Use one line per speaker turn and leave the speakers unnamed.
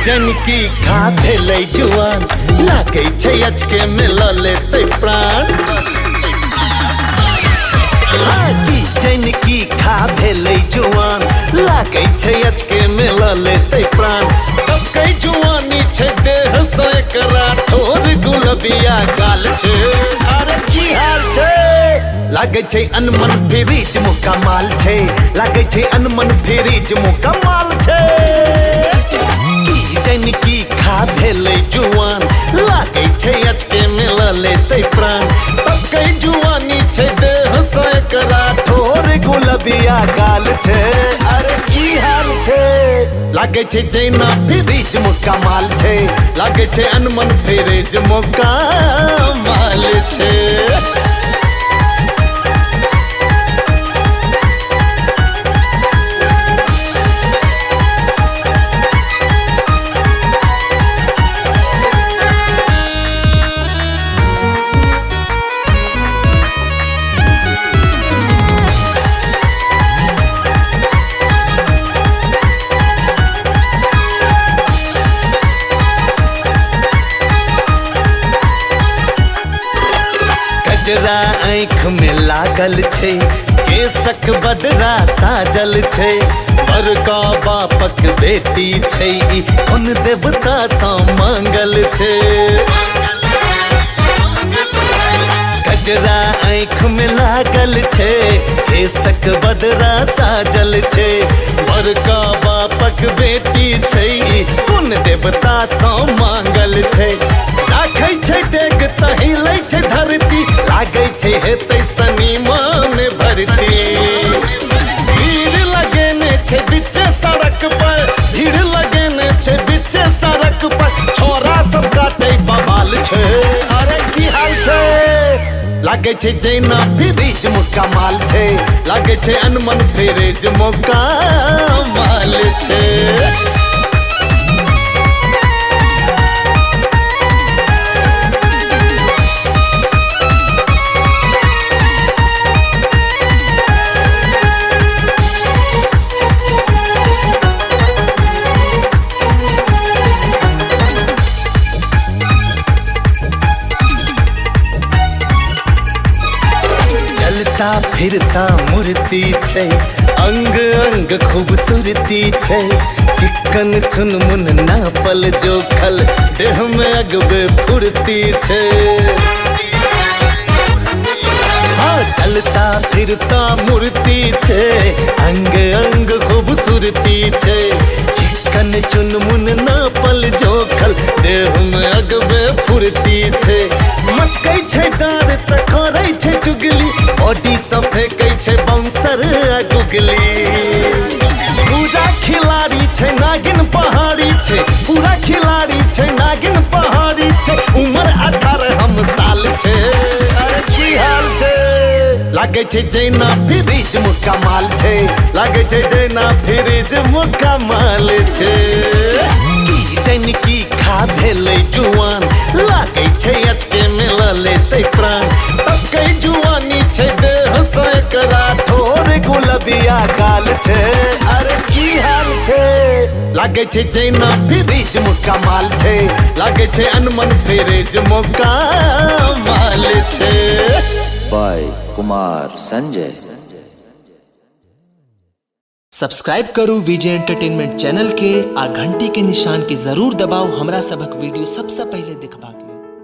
जनकी खा भेलै जुआन लागे छै अचके में ल लेते प्राण। की जनकी खा भेलै जुआन लागे छै अचके में ल लेते प्राण। तब कई जुआनी छै देह से एकरा ठोर गुलबिया गाल छै। अरे की हाल छै लागे छै अनमन फ्रीज मुकमाल छै। लागे छै अनमन फ्रीज मुकमाल छै। जनकी खा भेलै जुआन लागे छै अचके में ल लेते प्राण। तब कई जुआनी छै देह से एकरा ठोर गुलबिया गाल छै। अरे की हाल छै लागे छै जैना फ्रीज मुकमाल छै। लागे छै अनमन फ्रीज मुकमाल छै। गजरा आँख में लागल छै केसक बदरा साजल छै। बड़का बापक बेटी छै कोन देवता सा मांगल छै। गजरा आँख में लागल छै केसक बदरा साजल छै। बड़का बापक बेटी छै कोन देवता सा मांगल छै। राखै छै डेग तहिलै छै धरती लागे छै हेतै सनीमा में भरती। भीड़ लगेने छै बीचे सड़क पर भीड़ लगेने छै बीचे सड़क पर छोरा सब काटे बवाल छै। अरे की हाल छै लागे छै जैना फ्रीज मुकमाल छै। लागे छै अनमन फ्रीज मुकमाल छै। चलता फिरता मूर्ति छै अंग अंग खूबसूरती छै। चिक्कन चुनमुन नापल जोखल देह में अगबे फुर्ती छै। हाँ चलता फिरता मूर्ति छै अंग अंग खूबसूरती छै। चिक्कन चुनमुन नापल जोखल देह में अगबे फुर्ती छै। मचकै छै डार त करै छै चुगली बॉडी सब फेंकै छै बाउंसर आ गुगली। पूरा खिलाड़ी छै नागिन पहाड़ी छै। पूरा खिलाड़ी छै नागिन पहाड़ी छै। उम्र 18 साल छै। अरे की हाल छै लागे छै जैना फ्रीज मुकमाल छै। लागे छै जैना फ्रीज मुकमाल छै। जनकी खा भेलै जुआन लागे छै अचके में ल लेते प्राण। तब कई जुआनी छै देह से एकरा ठोर गुलबिया गाल छै। अरे की हाल छै लागे छै जैना फ्रीज मुकमाल छै। लागे छै अनमन फ्रीज मुकमाल छै।
बाय कुमार संजय।
सब्सक्राइब करू विजय एंटरटेनमेंट चैनल के आ घंटी के निशान के जरूर दबाओ हमरा सबक वीडियो सबसे पहले देखबा के।